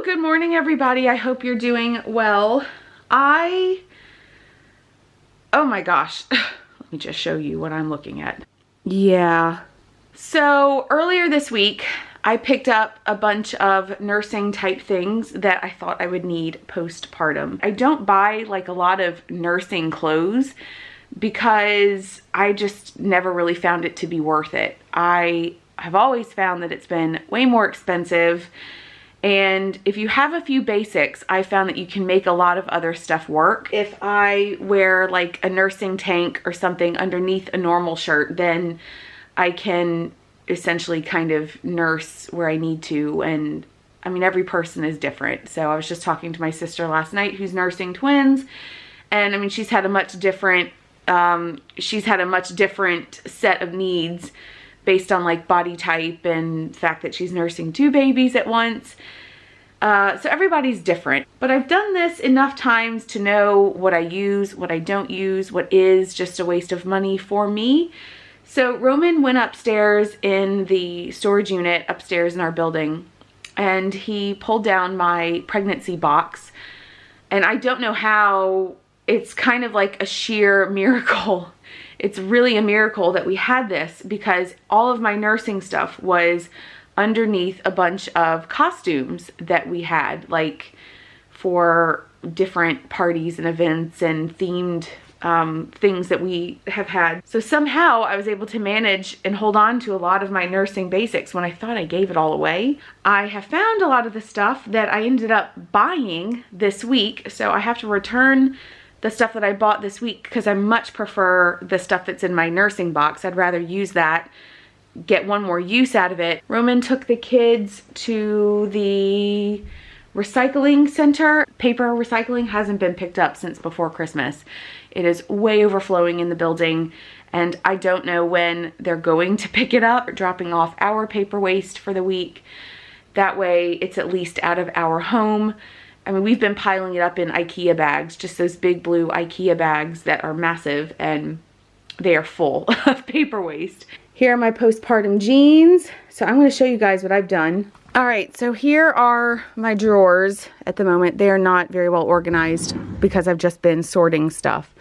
Good morning, everybody. I hope you're doing well. Oh my gosh, let me just show you what I'm looking at. Yeah. So earlier this week, I picked up a bunch of nursing type things that I thought I would need postpartum. I don't buy like a lot of nursing clothes because I just never really found it to be worth it. I have always found that it's been way more expensive. And if you have a few basics, I found that you can make a lot of other stuff work. If I wear like a nursing tank or something underneath a normal shirt, then I can essentially kind of nurse where I need to. And I mean, every person is different. So I was just talking to my sister last night who's nursing twins. And I mean, she's had a much different set of needs based on like body type and the fact that she's nursing 2 babies at once. So everybody's different, but I've done this enough times to know what I use, what I don't use, what is just a waste of money for me. So Roman went upstairs in the storage unit upstairs in our building, and he pulled down my pregnancy box. And I don't know how, it's kind of like a sheer miracle. It's really a miracle that we had this, because all of my nursing stuff was underneath a bunch of costumes that we had, like for different parties and events and themed things that we have had. So somehow I was able to manage and hold on to a lot of my nursing basics when I thought I gave it all away. I have found a lot of the stuff that I ended up buying this week, so I have to return the stuff that I bought this week because I much prefer the stuff that's in my nursing box. I'd rather use that, get one more use out of it. Roman took the kids to the recycling center. Paper recycling hasn't been picked up since before Christmas. It is way overflowing in the building, and I don't know when they're going to pick it up, dropping off our paper waste for the week. That way it's at least out of our home. I mean, we've been piling it up in IKEA bags, just those big blue IKEA bags that are massive, and they are full of paper waste. Here are my postpartum jeans. So I'm going to show you guys what I've done. All right, so here are my drawers at the moment. They are not very well organized because I've just been sorting stuff.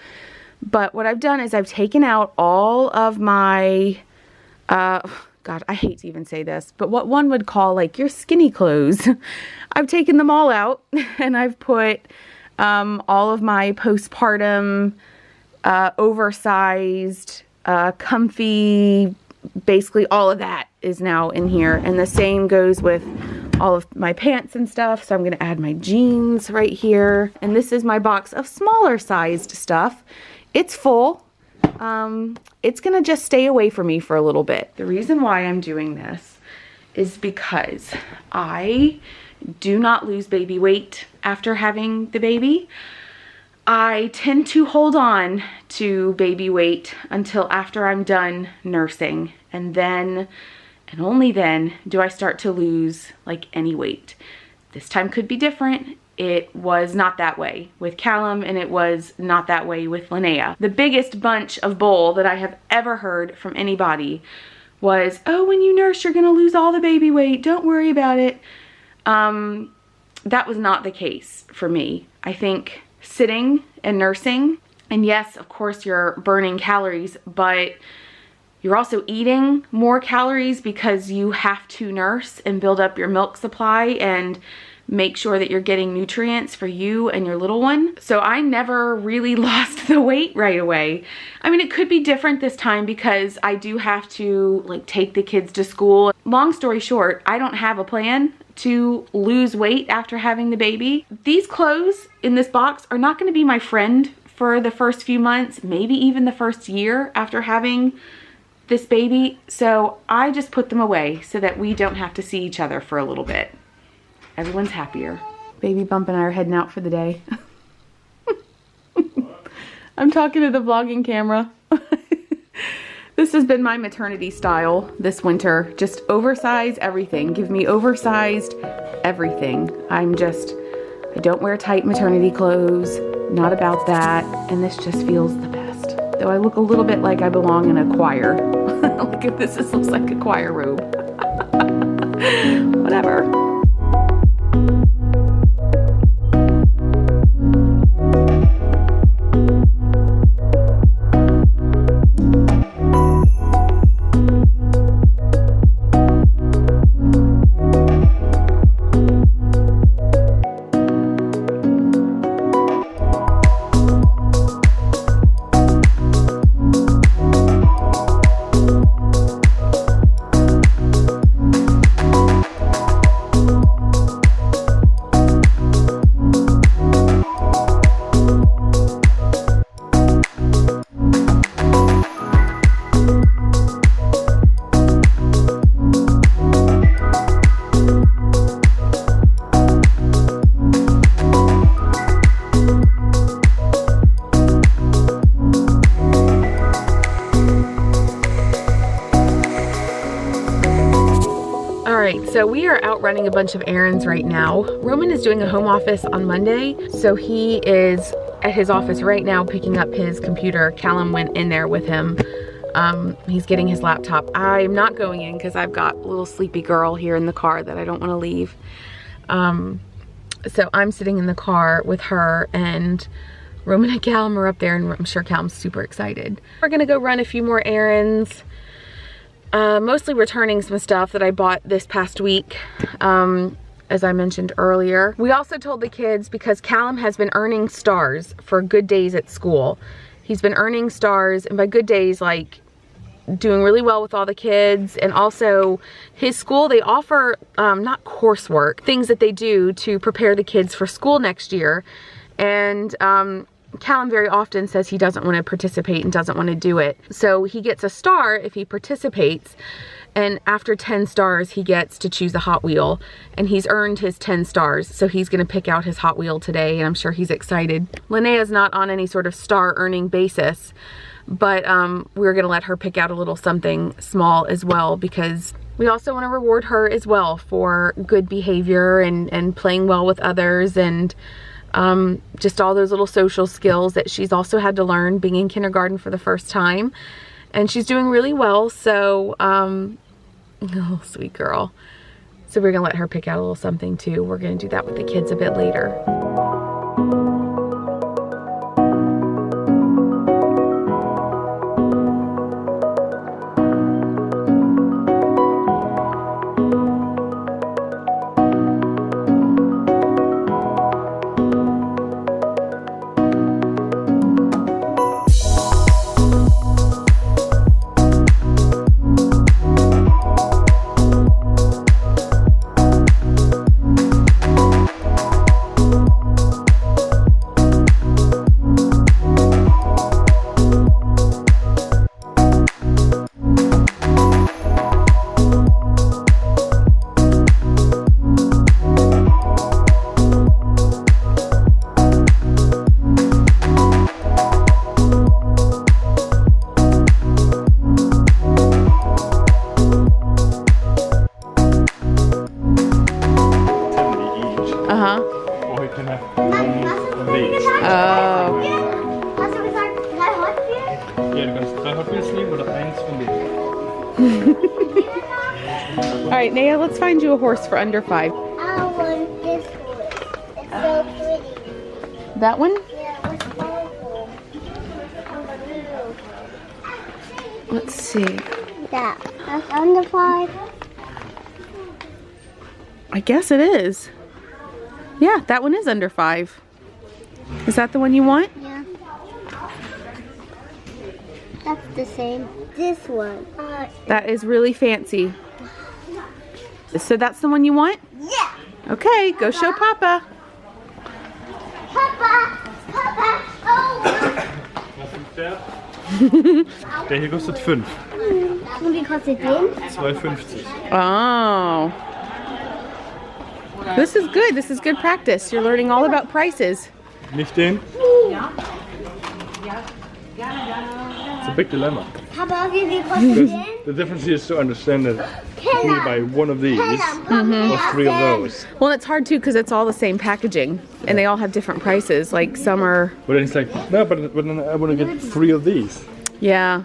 But what I've done is I've taken out all of my, God, I hate to even say this, but what one would call like your skinny clothes. I've taken them all out, and I've put all of my postpartum, oversized, comfy, basically all of that is now in here. And the same goes with all of my pants and stuff. So I'm going to add my jeans right here. And this is my box of smaller sized stuff. It's full. It's gonna just stay away from me for a little bit. The reason why I'm doing this is because I do not lose baby weight after having the baby. I tend to hold on to baby weight until after I'm done nursing, and then and only then do I start to lose like any weight. This time could be different. It was not that way with Callum, and it was not that way with Linnea. The biggest bunch of bull that I have ever heard from anybody was, oh, when you nurse, you're gonna lose all the baby weight. Don't worry about it. That was not the case for me. I think sitting and nursing, and yes, of course, you're burning calories, but you're also eating more calories because you have to nurse and build up your milk supply and make sure that you're getting nutrients for you and your little one. So I never really lost the weight right away. I mean, it could be different this time because I do have to like take the kids to school. Long story short, I don't have a plan to lose weight after having the baby. These clothes in this box are not going to be my friend for the first few months, maybe even the first year after having this baby. So I just put them away so that we don't have to see each other for a little bit. Everyone's happier. Baby Bump and I are heading out for the day. I'm talking to the vlogging camera. This has been my maternity style this winter. Just oversize everything. Give me oversized everything. I don't wear tight maternity clothes. Not about that. And this just feels the best. Though I look a little bit like I belong in a choir. Like if this looks like a choir robe. Whatever. So we are out running a bunch of errands right now. Roman is doing a home office on Monday, so he is at his office right now picking up his computer. Callum went in there with him. He's getting his laptop. I'm not going in because I've got a little sleepy girl here in the car that I don't want to leave. So I'm sitting in the car with her, and Roman and Callum are up there, and I'm sure Callum's super excited. We're gonna go run a few more errands. Mostly returning some stuff that I bought this past week, as I mentioned earlier. We also told the kids, because Callum has been earning stars for good days at school. He's been earning stars, and by good days, like doing really well with all the kids. And also his school, they offer not coursework, things that they do to prepare the kids for school next year. And Callum very often says he doesn't want to participate and doesn't want to do it. So he gets a star if he participates, and after 10 stars he gets to choose a Hot Wheel, and he's earned his 10 stars. So he's going to pick out his Hot Wheel today, and I'm sure he's excited. Linnea's not on any sort of star earning basis, but we're going to let her pick out a little something small as well, because we also want to reward her as well for good behavior and playing well with others, and just all those little social skills that she's also had to learn being in kindergarten for the first time. And she's doing really well, so oh, sweet girl. So we're gonna let her pick out a little something too. We're gonna do that with the kids a bit later. All right, Naya, let's find you a horse for under 5. I want this one. It's so pretty. That one? Yeah, it's colorful. Let's see. That's under 5. I guess it is. Yeah, that one is under 5. Is that the one you want? Yeah. That's the same. This one. That is really fancy. So that's the one you want? Yeah. Okay, go show Papa. Papa! Papa! Oh! Der hier kostet 5. Und wie kostet den? 2,50. Oh. This is good. This is good practice. You're learning all about prices. Nicht den? It's a big dilemma. Papa, wie kostet den? The difference here is to understand that you can buy one of these or 3 of those. Well, it's hard too because it's all the same packaging and they all have different prices. Like some are... But then it's like, no, but then I want to get 3 of these. Yeah.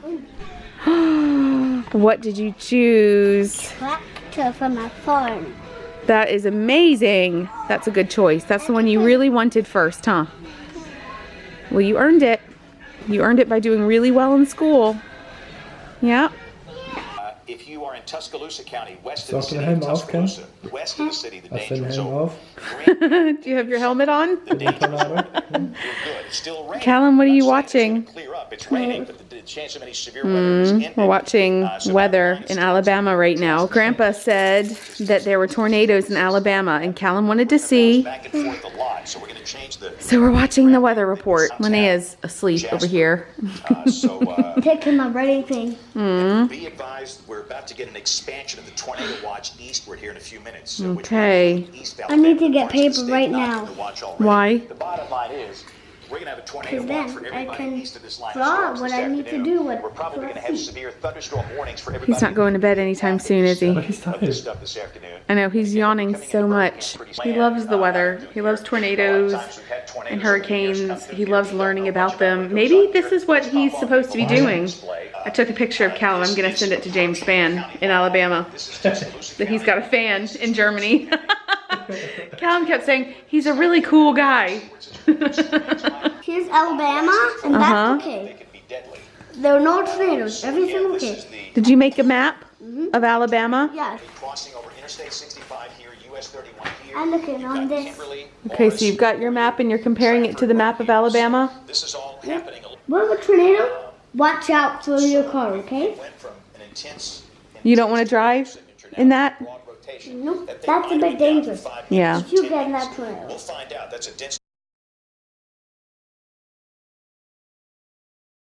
What did you choose? Tractor from my farm. That is amazing. That's a good choice. That's the one you really wanted first, huh? Well, you earned it. You earned it by doing really well in school. Yeah. If you are in Tuscaloosa County, west of the city of Tuscaloosa, west of the city, the danger is over. Do you have your helmet on? Callum, what are you watching? We're watching weather in Alabama right now. Grandpa said that there were tornadoes in Alabama and Callum wanted to see. So we're watching the weather report. Linnea's asleep over here. Taking my writing thing. Be advised, we're about to get an expansion of the tornado watch eastward here in a few minutes. Okay. I need to get paper right now. Why? The bottom line is, We're going to have a tornado Because watch for then I everybody can east of this line of draw storms what this I need to afternoon. do with We're probably going to have severe thunderstorm warnings for everybody. He's not going to bed anytime soon, is he? But he's Of this tired. stuff this afternoon. I know, he's yawning so much. He loves the weather. He loves tornadoes and hurricanes. He loves learning about them. Maybe this is what he's supposed to be doing. I took a picture of Callum. I'm going to send it to James Spann in Alabama. That he's got a fan in Germany. Callum kept saying, he's a really cool guy. Here's Alabama, and that's okay. There are no tornadoes. Everything okay. Did you make a map of Alabama? Yes. Crossing over Interstate 65 here, US 31 here. I'm looking on this. Kimberly, Okay, so you've got your map and you're comparing it to the map of Alabama? this is all happening. What about a tornado? Watch out for your car, okay? Went from an intense You don't want to drive in that? broad rotation. Nope. That's a bit dangerous. Yeah. If you get in that tornado. We'll find out. That's a dense